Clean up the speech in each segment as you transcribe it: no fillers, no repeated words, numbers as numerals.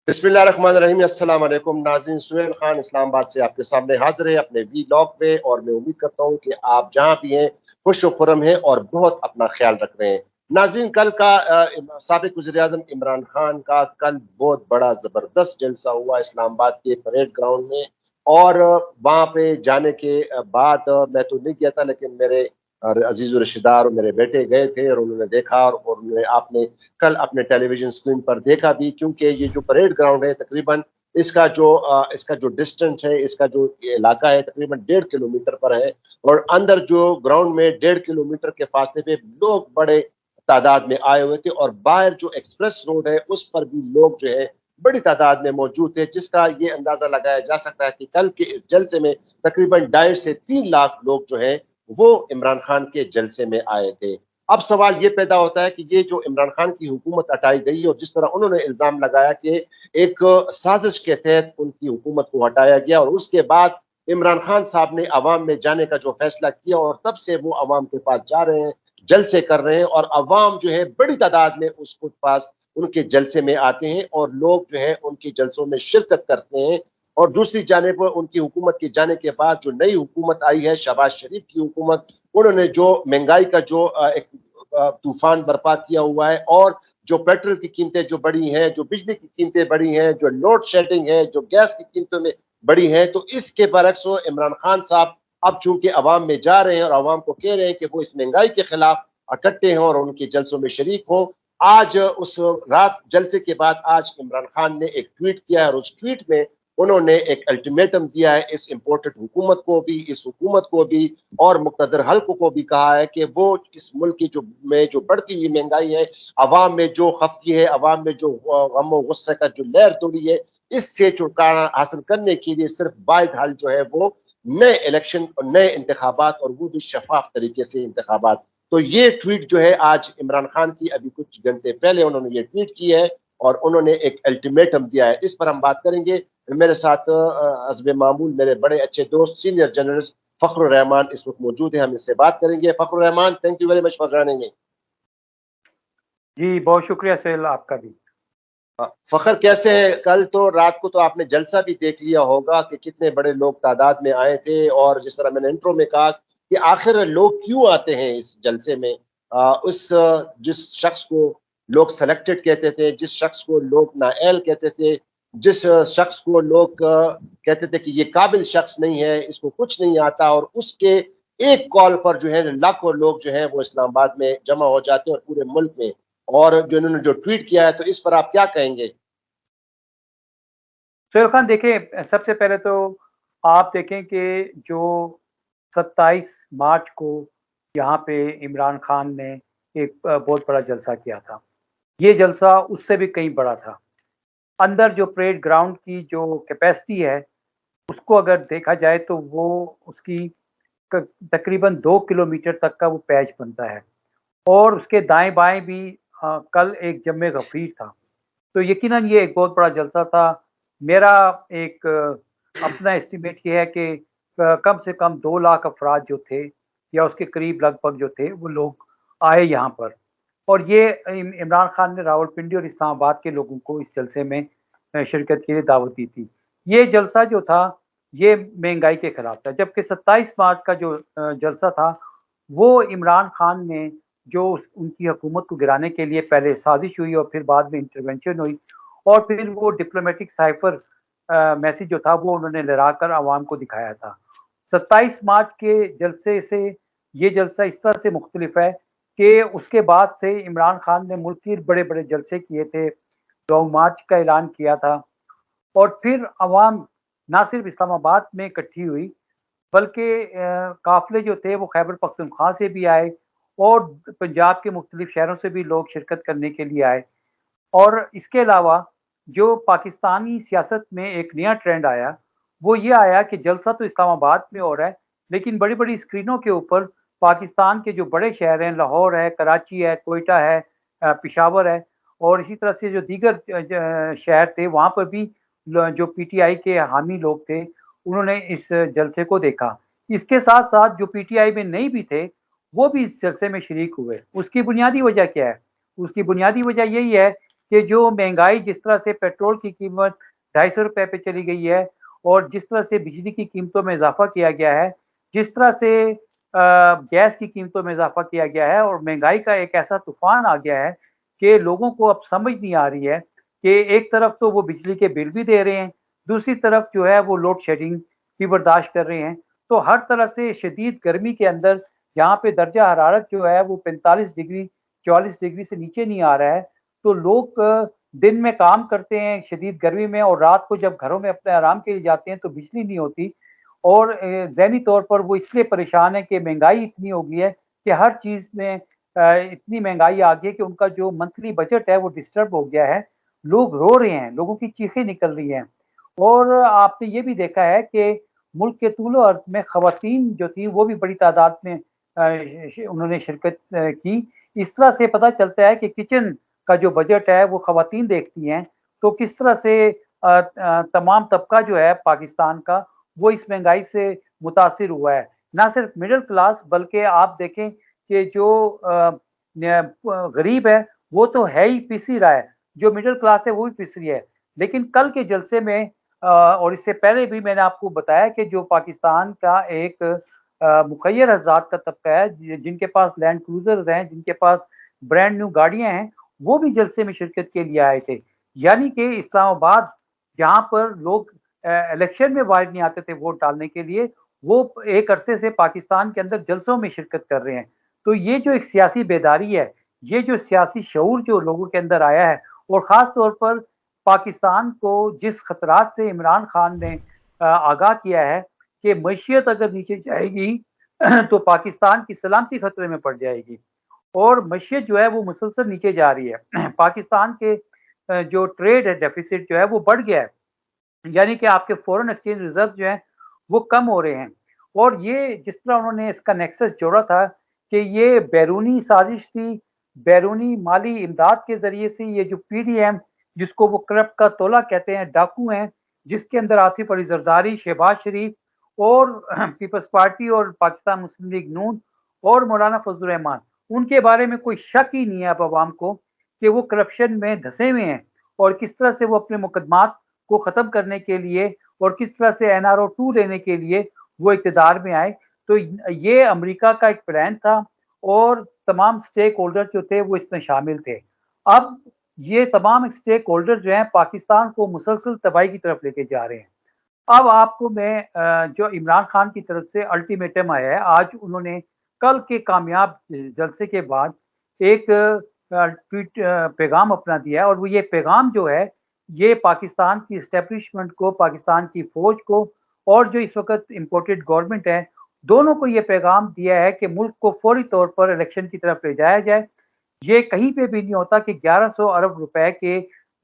बिस्मिल्लाहिर्रहमानिर्रहीम। अस्सलाम वालेकुम नाज़रीन, सुहेल खान इस्लामाबाद से आपके सामने हाजिर है अपने वीलॉग में, और मैं उम्मीद करता हूँ कि आप जहाँ भी हैं खुश खुरम हैं और बहुत अपना ख्याल रख रहे हैं। नाज़रीन, कल का साबिक वज़ीर-ए-आज़म इमरान खान का कल बहुत बड़ा ज़बरदस्त जलसा हुआ इस्लामाबाद के परेड ग्राउंड में, और वहाँ पे जाने के बाद मैं तो नहीं गया था, लेकिन मेरे अजीज़ रिश्तेदार और मेरे बेटे गए थे और उन्होंने देखा, और उन्होंने आपने कल अपने टेलीविजन स्क्रीन पर देखा भी, क्योंकि ये जो परेड ग्राउंड है तकरीबन इसका जो डिस्टेंस है, इसका जो इलाका है तकरीबन 1.5 किलोमीटर पर है, और अंदर जो ग्राउंड में 1.5 किलोमीटर के फासले पे लोग बड़े तादाद में आए हुए थे, और बाहर जो एक्सप्रेस रोड है उस पर भी लोग जो है बड़ी तादाद में मौजूद थे, जिसका ये अंदाजा लगाया जा सकता है कि कल के इस जलसे में तकरीबन 2.5 से 3 लाख लोग जो है वो इमरान खान के जलसे में आए थे। अब सवाल ये पैदा होता है कि ये जो इमरान खान की हुकूमत हटाई गई, और जिस तरह उन्होंने इल्जाम लगाया कि एक साजिश के तहत उनकी हुकूमत को हटाया गया, और उसके बाद इमरान खान साहब ने अवाम में जाने का जो फैसला किया, और तब से वो अवाम के पास जा रहे हैं, जलसे कर रहे हैं, और अवाम जो है बड़ी तादाद में उसके पास उनके जलसे में आते हैं, और लोग जो है उनके जलसों में शिरकत करते हैं। और दूसरी जाने पर उनकी हुकूमत के जाने के बाद जो नई हुकूमत आई है, शहबाज शरीफ की हुकूमत, उन्होंने जो महंगाई का जो एक तूफान बर्पा किया हुआ है, और जो पेट्रोल की कीमतें जो बढ़ी हैं, जो बिजली की कीमतें बढ़ी हैं, जो लोड शेडिंग है, जो गैस की कीमतों में बढ़ी हैं, तो इसके बरक्स इमरान खान साहब अब चूंकि अवाम में जा रहे हैं और अवाम को कह रहे हैं कि वो इस महंगाई के खिलाफ इकट्ठे हों और उनके जलसों में शरीक हों। आज उस रात जलसे के बाद आज इमरान खान ने एक ट्वीट किया है, और उस ट्वीट में उन्होंने एक अल्टीमेटम दिया है इस इम्पोर्टेड हुकूमत को भी, इस हुकूमत को भी, और मुक़्तदर हल्क को भी कहा है कि वो इस मुल्क की जो बढ़ती हुई महंगाई है, अवाम में जो खफगी है, अवाम में जो गम और गुस्से का जो लहर दौड़ी है, इससे छुटकारा हासिल करने के लिए सिर्फ वाहिद हल जो है वो नए इलेक्शन और नए इंतखाबात, और वो भी शफाफ तरीके से इंतखाबात। तो ये ट्वीट जो है आज इमरान खान की अभी कुछ घंटे पहले उन्होंने ये ट्वीट की है, और उन्होंने एक अल्टीमेटम दिया है। इस पर हम बात करेंगे। मेरे साथ हस्बे मामूल मेरे बड़े अच्छे दोस्त सीनियर जर्नलिस्ट फखरुर रहमान इस वक्त मौजूद है, हम इससे बात करेंगे। Fakhrur Rahman, thank you very much for joining. जी बहुत शुक्रिया सहेल, आपका भी। फखर, कैसे हैं? कल तो रात को तो आपने जलसा भी देख लिया होगा कि कितने बड़े लोग तादाद में आए थे, और जिस तरह मैंने इंट्रो में कहा कि आखिर लोग क्यों आते हैं इस जलसे में। जिस शख्स को लोग सेलेक्टेड कहते थे, जिस शख्स को लोग नाअहल कहते थे, जिस शख्स को लोग कहते थे कि ये काबिल शख्स नहीं है, इसको कुछ नहीं आता, और उसके एक कॉल पर जो है लाखों लोग जो है वो इस्लामाबाद में जमा हो जाते हैं, और पूरे मुल्क में। और जो इन्होंने जो ट्वीट किया है, तो इस पर आप क्या कहेंगे? सहेल खान, देखिए सबसे पहले तो आप देखें कि जो 27 मार्च को यहाँ पे इमरान खान ने एक बहुत बड़ा जलसा किया था। ये जलसा उससे भी कहीं बड़ा था। अंदर जो परेड ग्राउंड की जो कैपेसिटी है उसको अगर देखा जाए तो वो उसकी तकरीबन 2 किलोमीटर तक का वो पैच बनता है, और उसके दाएं बाएं भी कल एक जम्मे गफीर था। तो यकीनन ये एक बहुत बड़ा जलसा था। मेरा एक अपना एस्टिमेट ये है कि कम से कम 2 लाख अफराद जो थे या उसके करीब लगभग जो थे वो लोग आए यहाँ पर, और ये इमरान खान ने रावलपिंडी और इस्लामाबाद के लोगों को इस जलसे में शिरकत के लिए दावत दी थी। ये जलसा जो था ये महंगाई के खिलाफ था, जबकि 27 मार्च का जो जलसा था वो इमरान खान ने जो उनकी हुकूमत को गिराने के लिए पहले साजिश हुई और फिर बाद में इंटरवेंशन हुई, और फिर वो डिप्लोमेटिक साइफर मैसेज जो था वो उन्होंने लहरा कर आवाम को दिखाया था। 27 मार्च के जलसे से ये जलसा इस तरह से मुख्तलिफ है कि उसके बाद से इमरान खान ने मुल्क के बड़े बड़े जलसे किए थे, लॉन्ग मार्च का ऐलान किया था, और फिर अवाम ना सिर्फ इस्लामाबाद में इकट्ठी हुई बल्कि काफिले जो थे वो खैबर पख्तूनख्वा से भी आए, और पंजाब के मुख्तलिफ शहरों से भी लोग शिरकत करने के लिए आए। और इसके अलावा जो पाकिस्तानी सियासत में एक नया ट्रेंड आया वो ये आया कि जलसा तो इस्लामाबाद में हो रहा है, लेकिन बड़ी बड़ी स्क्रीनों के ऊपर पाकिस्तान के जो बड़े शहर हैं, लाहौर है, कराची है, कोयटा है, पेशावर है, और इसी तरह से जो दीगर शहर थे वहाँ पर भी जो पीटीआई के हामी लोग थे उन्होंने इस जलसे को देखा। इसके साथ साथ जो पीटीआई में नहीं भी थे वो भी इस जलसे में शरीक हुए। उसकी बुनियादी वजह क्या है? उसकी बुनियादी वजह यही है کہ جو महंगाई जिस तरह से पेट्रोल की कीमत 250 रुपए पे चली गई है और जिस तरह से बिजली की कीमतों में इजाफा किया गया है, जिस तरह से गैस की कीमतों में इजाफा किया गया है और महंगाई का एक ऐसा तूफान आ गया है कि लोगों को अब समझ नहीं आ रही है कि एक तरफ तो वो बिजली के बिल भी दे रहे हैं, दूसरी तरफ जो है वो लोड शेडिंग भी बर्दाश्त कर रहे हैं। तो हर तरह से शदीद गर्मी के अंदर यहाँ पे दर्जा हरारत जो है वो 45 डिग्री 44 डिग्री से नीचे नहीं आ रहा है, तो लोग दिन में काम करते हैं शदीद गर्मी में और रात को जब घरों में अपने आराम के लिए जाते हैं तो बिजली नहीं होती और ज़हनी तौर पर वो इसलिए परेशान है कि महंगाई इतनी हो गई है कि हर चीज़ में इतनी महंगाई आ गई है कि उनका जो मंथली बजट है वो डिस्टर्ब हो गया है। लोग रो रहे हैं, लोगों की चीखें निकल रही हैं और आपने ये भी देखा है कि मुल्क के तूलो अर्ज़ में ख़वातीन जो थी वो भी बड़ी तादाद में उन्होंने शिरकत की। इस तरह से पता चलता है कि किचन का जो बजट है वो ख़वातीन देखती हैं, तो किस तरह से तमाम तबका जो है पाकिस्तान का वो इस महंगाई से मुतासिर हुआ है। ना सिर्फ मिडल क्लास बल्कि आप देखें कि जो गरीब है वो तो है ही पिस ही रहा है, जो मिडल क्लास है वो भी पिस रही है। लेकिन कल के जलसे में और इससे पहले भी मैंने आपको बताया कि जो पाकिस्तान का एक मुखय्यर हज़रात का तबका है जिनके पास लैंड क्रूज़र्स हैं, जिनके पास ब्रांड न्यू गाड़ियाँ हैं, वो भी जलसे में शिरकत के लिए आए थे। यानी कि इस्लामाबाद जहाँ पर लोग इलेक्शन में बाहर नहीं आते थे वोट डालने के लिए, वो एक अरसे से पाकिस्तान के अंदर जलसों में शिरकत कर रहे हैं। तो ये जो एक सियासी बेदारी है, ये जो सियासी शऊर जो लोगों के अंदर आया है और ख़ास तौर पर पाकिस्तान को जिस खतरात से इमरान खान ने आगाह किया है कि मईशत अगर नीचे जाएगी तो पाकिस्तान की सलामती खतरे में पड़ जाएगी और मईशत जो है वो मुसलसल नीचे जा रही है। पाकिस्तान के जो ट्रेड है डेफिसिट जो है वो बढ़ गया है, यानी कि आपके फॉरेन एक्सचेंज रिजर्व जो हैं वो कम हो रहे हैं और ये जिस तरह उन्होंने इसका नेक्सस जोड़ा था कि ये बैरूनी साजिश थी, बैरूनी माली इमदाद के ज़रिए से ये जो पीडीएम जिसको वो करप्ट का तोला कहते हैं, डाकू हैं, जिसके अंदर आसिफ अली जरदारी, शहबाज शरीफ और पीपल्स पार्टी और पाकिस्तान मुस्लिम लीग नून और मौलाना फजल रहमान, उनके बारे में कोई शक ही नहीं है अब अवाम को कि वो करप्शन में धंसे हुए हैं और किस तरह से वो अपने मुकदमात को ख़त्म करने के लिए और किस तरह से एनआरओ 2 लेने के लिए वो इक़्तिदार में आए। तो ये अमेरिका का एक प्लान था और तमाम स्टेक होल्डर जो थे वो इसमें शामिल थे। अब ये तमाम स्टेक होल्डर जो हैं पाकिस्तान को मुसलसल तबाही की तरफ लेके जा रहे हैं। अब आपको मैं जो इमरान खान की तरफ से अल्टीमेटम आया है, आज उन्होंने कल के कामयाब जलसे के बाद एक ट्वीट पैगाम अपना दिया है और वो ये पैगाम जो है ये पाकिस्तान की एस्टेब्लिशमेंट को, पाकिस्तान की फ़ौज को और जो इस वक़्त इम्पोर्टेड गवर्नमेंट है, दोनों को ये पैगाम दिया है कि मुल्क को फ़ौरी तौर पर इलेक्शन की तरफ ले जाया जाए। ये कहीं पे भी नहीं होता कि 1100 अरब रुपए के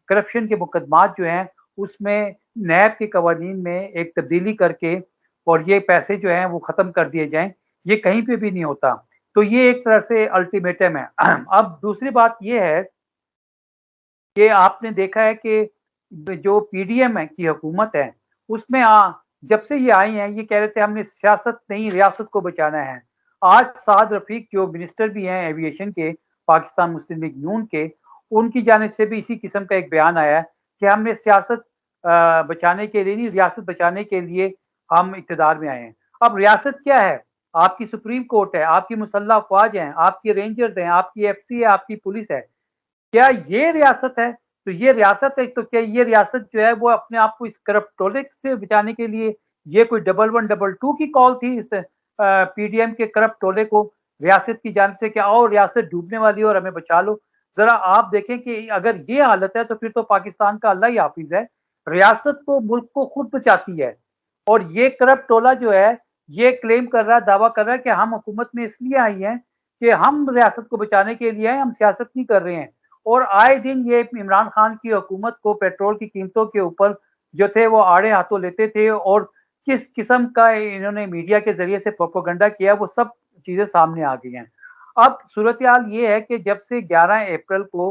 करप्शन के मुकदमात जो हैं, उसमें नैब के कवानीन में एक तब्दीली करके और ये पैसे जो हैं वो ख़त्म कर दिए जाएँ, ये कहीं पे भी नहीं होता। तो ये एक तरह से अल्टीमेटम है। अब दूसरी बात ये है कि आपने देखा है कि जो पीडीएम है की हुकूमत है, उसमें जब से ये आई हैं, ये कह रहे थे हमने सियासत नहीं रियासत को बचाना है। आज साद रफ़ीक जो मिनिस्टर भी हैं एविएशन के, पाकिस्तान मुस्लिम लीग नून के, उनकी जानिब से भी इसी किस्म का एक बयान आया है कि हमने सियासत बचाने के लिए नहीं, रियासत बचाने के लिए हम इक़्तिदार में आए हैं। अब रियासत क्या है? आपकी सुप्रीम कोर्ट है, आपकी मुसल्लह अफ़वाज हैं, आपकी रेंजर्स हैं, आपकी एफसी है, आपकी पुलिस है। क्या ये रियासत है? तो ये रियासत है तो क्या ये रियासत जो है वो अपने आप को इस करप्ट टोले से बचाने के लिए ये कोई 1112 की कॉल थी इस पीडीएम के करप्ट टोले को रियासत की जानिब से कि आओ रियासत डूबने वाली है और हमें बचा लो। ज़रा आप देखें कि अगर ये हालत है तो फिर तो पाकिस्तान का अल्लाह ही हाफ़िज़ है। रियासत तो मुल्क को खुद बचाती है और ये करप्ट टोला जो है ये क्लेम कर रहा है, दावा कर रहा है कि हम हुकूमत में इसलिए आई हैं कि हम रियासत को बचाने के लिए आए, हम सियासत नहीं कर रहे हैं। और आए दिन ये इमरान खान की हुकूमत को पेट्रोल की कीमतों के ऊपर जो थे वो आड़े हाथों लेते थे और किस किस्म का इन्होंने मीडिया के ज़रिए से प्रोपेगेंडा किया वो सब चीज़ें सामने आ गई हैं। अब सूरत-ए-हाल ये है कि जब से 11 अप्रैल को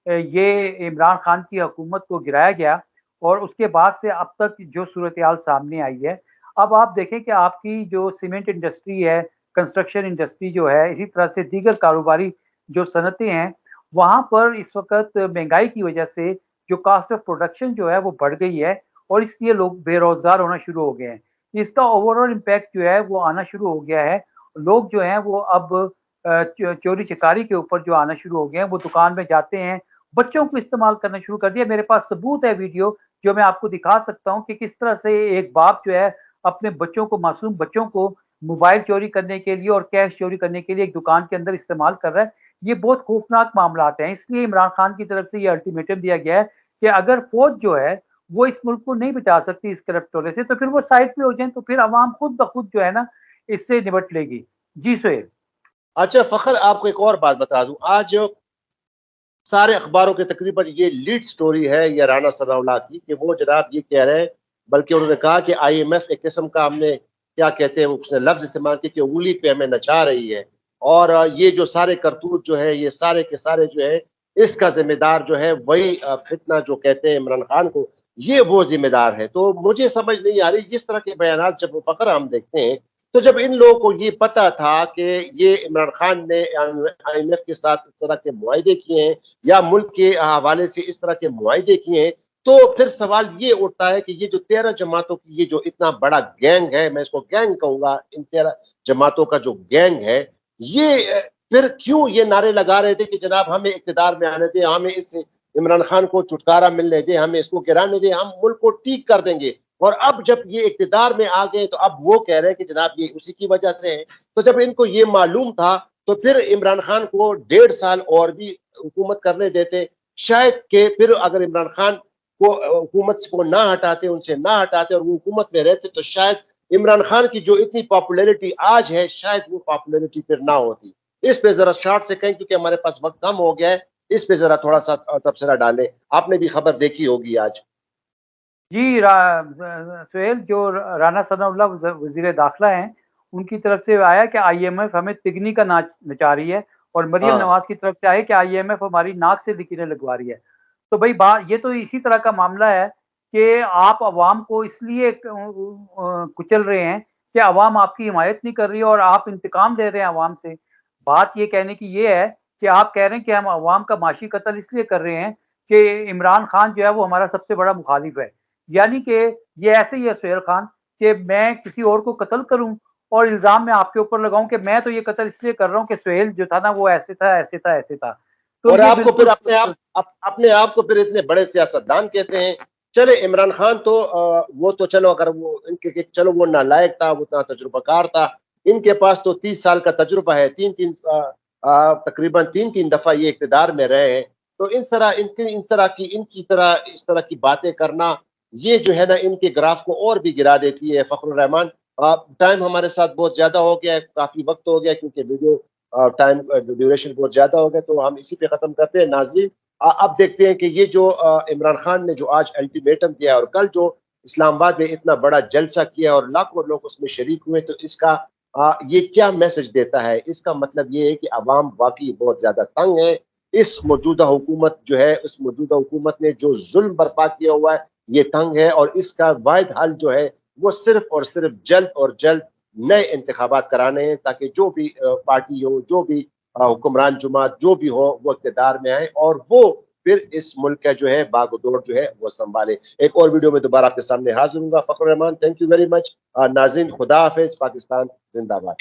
ये इमरान खान की हुकूमत को गिराया गया और उसके बाद से अब तक जो सूरत-ए-हाल सामने आई है, अब आप देखें कि आपकी जो सीमेंट इंडस्ट्री है, कंस्ट्रक्शन इंडस्ट्री जो है, इसी तरह से दीगर कारोबारी जो सनतें हैं, वहाँ पर इस वक्त महंगाई की वजह से जो कॉस्ट ऑफ प्रोडक्शन जो है वो बढ़ गई है और इसलिए लोग बेरोजगार होना शुरू हो गए हैं। इसका ओवरऑल इम्पैक्ट जो है वो आना शुरू हो गया है। लोग जो हैं वो अब चोरी चकारी के ऊपर जो आना शुरू हो गए हैं, वो दुकान में जाते हैं, बच्चों को इस्तेमाल करना शुरू कर दिया। मेरे पास सबूत है वीडियो जो मैं आपको दिखा सकता हूँ कि किस तरह से एक बाप जो है अपने बच्चों को, मासूम बच्चों को मोबाइल चोरी करने के लिए और कैश चोरी करने के लिए एक दुकान के अंदर इस्तेमाल कर रहा है। ये बहुत खौफनाक मामलात हैं। इसलिए इमरान खान की तरफ से ये अल्टीमेटम दिया गया है कि अगर फौज जो है वो इस मुल्क को नहीं बचा सकती इस करप्ट होने से, तो फिर वो साइड पे हो जाएं, तो फिर अवाम खुद ब खुद जो है ना इससे निपट लेगी। जी सुहेल। अच्छा फखर, आपको एक और बात बता दूं, आज सारे अखबारों के तकरीबन ये लीड स्टोरी है ये राना सनाउल्लाह की, कि वो जनाब ये कह रहे हैं, बल्कि उन्होंने कहा कि आईएमएफ एक किस्म का, हमने क्या कहते हैं, उसने लफ्ज इस्तेमाल किया कि उंगली पे हमें नचा रही है, और ये जो सारे करतूत जो है, ये सारे के सारे जो है, इसका जिम्मेदार जो है वही फितना जो कहते हैं इमरान खान को, ये वो जिम्मेदार है। तो मुझे समझ नहीं आ रही जिस तरह के बयान जब फखर हम देखते हैं, तो जब इन लोगों को ये पता था कि ये इमरान खान ने आईएमएफ के साथ इस तरह के मुआहदे किए हैं या मुल्क के हवाले से इस तरह के मुआहदे किए हैं, तो फिर सवाल ये उठता है कि ये जो 13 जमातों की ये जो इतना बड़ा गैंग है, मैं इसको गैंग कहूंगा, इन 13 जमातों का जो गैंग है, ये फिर क्यों ये नारे लगा रहे थे कि जनाब हमें इक्तदार में आने दे, हमें इस इमरान खान को छुटकारा मिलने दे, हमें इसको गिराने दे, हम मुल्क को ठीक कर देंगे। और अब जब ये इक्तदार में आ गए तो अब वो कह रहे हैं कि जनाब ये उसी की वजह से है। तो जब इनको ये मालूम था तो फिर इमरान खान को 1.5 साल और भी हुकूमत करने देते, शायद के फिर अगर इमरान खान को हुकूमत को ना हटाते, उनसे ना हटाते और वो हुकूमत में रहते, तो शायद इमरान खान की जो इतनी पॉपुलैरिटी आज है, शायद वो पॉपुलैरिटी फिर ना होती। इस पे जरा शॉर्ट से कहें, क्योंकि हमारे पास वक्त कम हो गया है, इस पे जरा थोड़ा सा तबसरा डालें। आपने भी खबर देखी होगी आज। जी सुहेल, जो राना सनाउल्लाह वजीर दाखिला हैं, उनकी तरफ से आया कि आईएमएफ हमें तिगनी का नाच नचा रही है, और मरियम हाँ, नवाज की तरफ से आया कि आईएमएफ हमारी नाक से लकीरें लगवा रही है। तो भाई बात ये तो इसी तरह का मामला है कि आप अवाम को इसलिए कुचल रहे हैं कि अवाम आपकी हिमायत नहीं कर रही है और आप इंतकाम ले रहे हैं अवाम से। बात ये कहने की ये है कि आप कह रहे हैं कि हम अवाम का माशी कत्ल इसलिए कर रहे हैं कि इमरान खान जो है वो हमारा सबसे बड़ा मुखालिफ है। यानी कि ये ऐसे ही है सुहेल खान, कि मैं किसी और को कत्ल करूं और इल्जाम मैं आपके ऊपर लगाऊं कि मैं तो ये कत्ल इसलिए कर रहा हूं कि सुहेल जो था ना वो ऐसे था, ऐसे था, ऐसे था। तो और ये आपको फिर बिल्कुल अपने आप को फिर इतने बड़े सियासतदान कहते हैं। चले इमरान खान तो वो तो चलो, अगर वो इनके चलो वो नालायक था, वो उतना तजुर्बाकार था, इनके पास तो 30 साल का तजुर्बा है, तकरीबन तीन तीन दफा ये इक्तदार में रहे हैं। तो इस तरह की बातें करना, ये जो है ना इनके ग्राफ को और भी गिरा देती है। फखरुर रहमान, टाइम हमारे साथ बहुत ज्यादा हो गया है, काफी वक्त हो गया, क्योंकि वीडियो टाइम ड्यूरेशन बहुत ज्यादा हो गया, तो हम इसी पे खत्म करते हैं। नाजरीन, अब देखते हैं कि ये जो इमरान खान ने जो आज अल्टीमेटम दिया और कल जो इस्लामाबाद में इतना बड़ा जलसा किया और लाखों लोग उसमें शरीक हुए, तो इसका ये क्या मैसेज देता है। इसका मतलब ये है कि अवाम वाकई बहुत ज्यादा तंग है। इस मौजूदा हुकूमत जो है, उस मौजूदा हुकूमत ने जो जुल्म बर्पा किया हुआ है, ये तंग है, और इसका वाहिद हल जो है वो सिर्फ और सिर्फ जल्द और जल्द नए इंतखाबात कराने हैं, ताकि जो भी पार्टी हो, जो भी हुक्मरान जमात जो भी हो, वो इक़्तिदार में आए और वो फिर इस मुल्क का जो है बागडोर जो है वो संभाले। एक और वीडियो में दोबारा आपके सामने हाजिर हूँ। Fakhrur Rahman, thank you very much. नाज़रीन, खुदा हाफिज, पाकिस्तान जिंदाबाद।